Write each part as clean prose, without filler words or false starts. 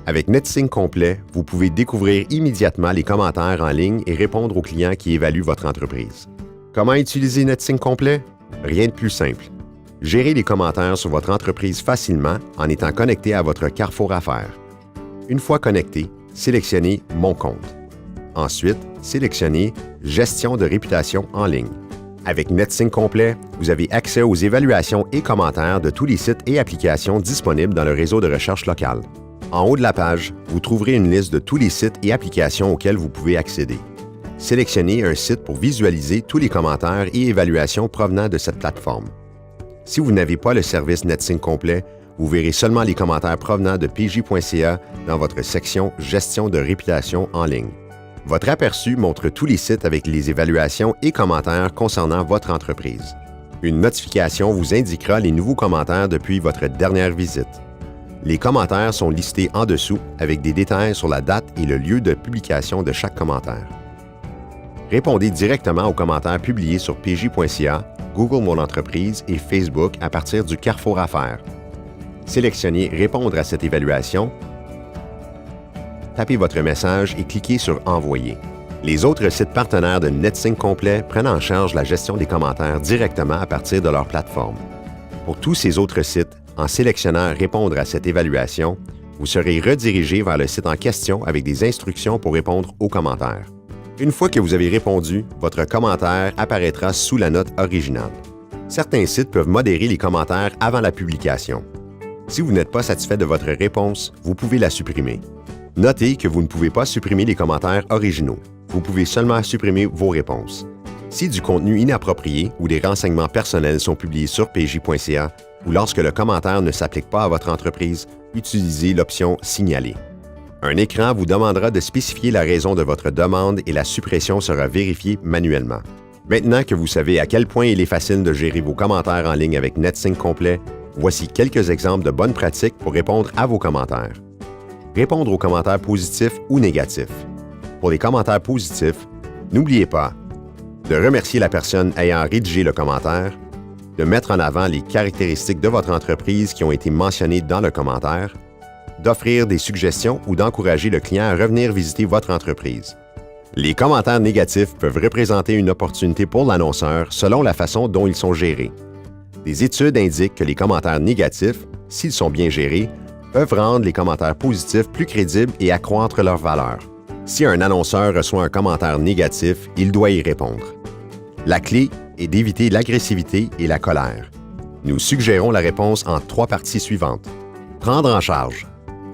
Avec NetSync complet, vous pouvez découvrir immédiatement les commentaires en ligne et répondre aux clients qui évaluent votre entreprise. Comment utiliser NetSync complet? Rien de plus simple. Gérez les commentaires sur votre entreprise facilement en étant connecté à votre Carrefour Affaires. Une fois connecté, sélectionnez « Mon compte ». Ensuite, sélectionnez « Gestion de réputation en ligne ». Avec NetSync complet, vous avez accès aux évaluations et commentaires de tous les sites et applications disponibles dans le réseau de recherche local. En haut de la page, vous trouverez une liste de tous les sites et applications auxquels vous pouvez accéder. Sélectionnez un site pour visualiser tous les commentaires et évaluations provenant de cette plateforme. Si vous n'avez pas le service NetSync complet, vous verrez seulement les commentaires provenant de pj.ca dans votre section « Gestion de réputation en ligne ». Votre aperçu montre tous les sites avec les évaluations et commentaires concernant votre entreprise. Une notification vous indiquera les nouveaux commentaires depuis votre dernière visite. Les commentaires sont listés en dessous avec des détails sur la date et le lieu de publication de chaque commentaire. Répondez directement aux commentaires publiés sur pj.ca, Google Mon Entreprise et Facebook à partir du Carrefour Affaires. Sélectionnez « Répondre à cette évaluation », tapez votre message et cliquez sur « Envoyer ». Les autres sites partenaires de NetSync complet prennent en charge la gestion des commentaires directement à partir de leur plateforme. Pour tous ces autres sites, en sélectionnant « Répondre à cette évaluation », vous serez redirigé vers le site en question avec des instructions pour répondre aux commentaires. Une fois que vous avez répondu, votre commentaire apparaîtra sous la note originale. Certains sites peuvent modérer les commentaires avant la publication. Si vous n'êtes pas satisfait de votre réponse, vous pouvez la supprimer. Notez que vous ne pouvez pas supprimer les commentaires originaux. Vous pouvez seulement supprimer vos réponses. Si du contenu inapproprié ou des renseignements personnels sont publiés sur pj.ca ou lorsque le commentaire ne s'applique pas à votre entreprise, utilisez l'option « Signaler ». Un écran vous demandera de spécifier la raison de votre demande et la suppression sera vérifiée manuellement. Maintenant que vous savez à quel point il est facile de gérer vos commentaires en ligne avec NetSync complet, voici quelques exemples de bonnes pratiques pour répondre à vos commentaires. Répondre aux commentaires positifs ou négatifs. Pour les commentaires positifs, n'oubliez pas de remercier la personne ayant rédigé le commentaire, de mettre en avant les caractéristiques de votre entreprise qui ont été mentionnées dans le commentaire, d'offrir des suggestions ou d'encourager le client à revenir visiter votre entreprise. Les commentaires négatifs peuvent représenter une opportunité pour l'annonceur selon la façon dont ils sont gérés. Des études indiquent que les commentaires négatifs, s'ils sont bien gérés, peuvent rendre les commentaires positifs plus crédibles et accroître leur valeur. Si un annonceur reçoit un commentaire négatif, il doit y répondre. La clé est d'éviter l'agressivité et la colère. Nous suggérons la réponse en 3 parties suivantes. Prendre en charge.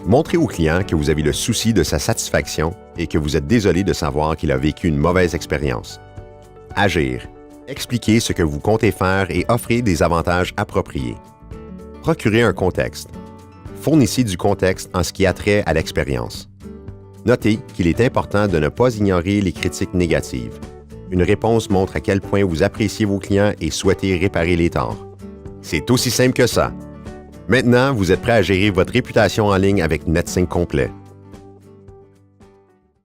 Montrez au client que vous avez le souci de sa satisfaction et que vous êtes désolé de savoir qu'il a vécu une mauvaise expérience. Agir. Expliquez ce que vous comptez faire et offrez des avantages appropriés. Procurez un contexte. Fournissez du contexte en ce qui a trait à l'expérience. Notez qu'il est important de ne pas ignorer les critiques négatives. Une réponse montre à quel point vous appréciez vos clients et souhaitez réparer les torts. C'est aussi simple que ça. Maintenant, vous êtes prêt à gérer votre réputation en ligne avec NetSync complet.